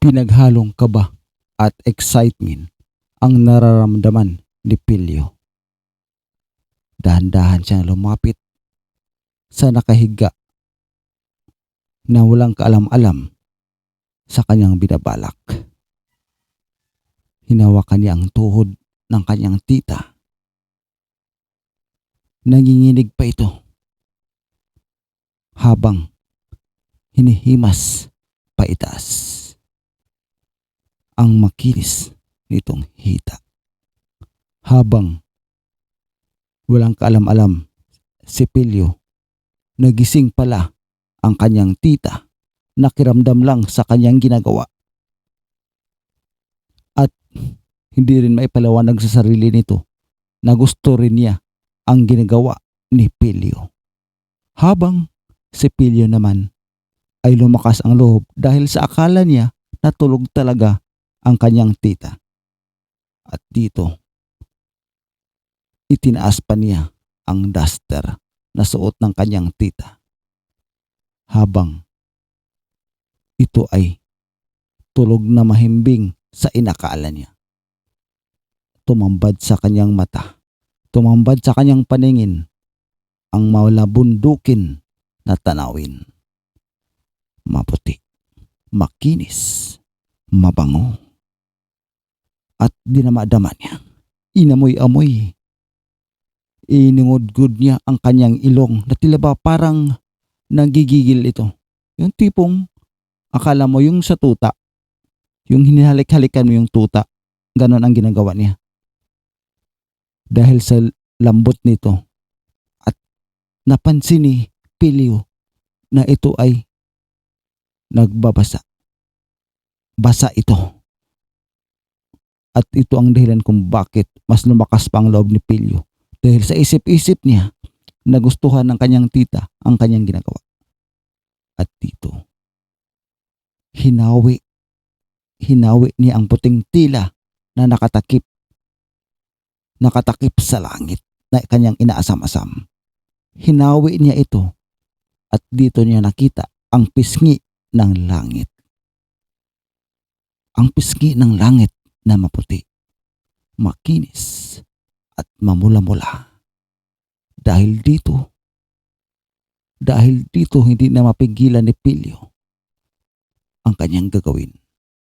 Pinaghalong kaba at excitement ang nararamdaman ni Pilyo. Dahan-dahan siyang lumapit sa nakahiga na walang kaalam-alam sa kanyang binabalak. Hinawakan niya ang tuhod ng kanyang tita. Nanginginig pa ito habang hinihimas pa itaas ang makinis nitong hita. Habang walang kaalam-alam si Pilyo, nagising pala ang kanyang tita, nakiramdam lang sa kanyang ginagawa. At hindi rin maipaliwanag sa sarili nito na gusto rin niya ang ginagawa ni Pilyo. Habang si Pilyo naman ay lumakas ang loob dahil sa akala niya natulog talaga ang kanyang tita. At dito, itinaas pa niya ang duster na suot ng kanyang tita. Habang ito ay tulog na mahimbing sa inakala niya. Tumambad sa kanyang mata, tumambad sa kanyang paningin ang malabundukin na tanawin. Maputi, makinis, mabango. At dinama-dama niya, inamoy-amoy. Iningudgud niya ang kanyang ilong na tila ba parang nanggigigil ito. Yung tipong akala mo yung sa tuta, yung hinihalik-halikan mo yung tuta, ganon ang ginagawa niya. Dahil sa lambot nito at napansin ni Pilyo na ito ay nagbabasa. Basa ito. At ito ang dahilan kung bakit mas lumakas pa ang loob ni Pilyo. Dahil sa isip-isip niya, nagustuhan ng kanyang tita ang kanyang ginagawa. At dito, hinawi niya ang puting tila na nakatakip sa langit na kanyang inaasam-asam. Hinawi niya ito at dito niya nakita ang pisngi ng langit. Ang pisngi ng langit na maputi, makinis at mamula-mula. Dahil dito hindi na mapigilan ni Pilyo ang kanyang gagawin.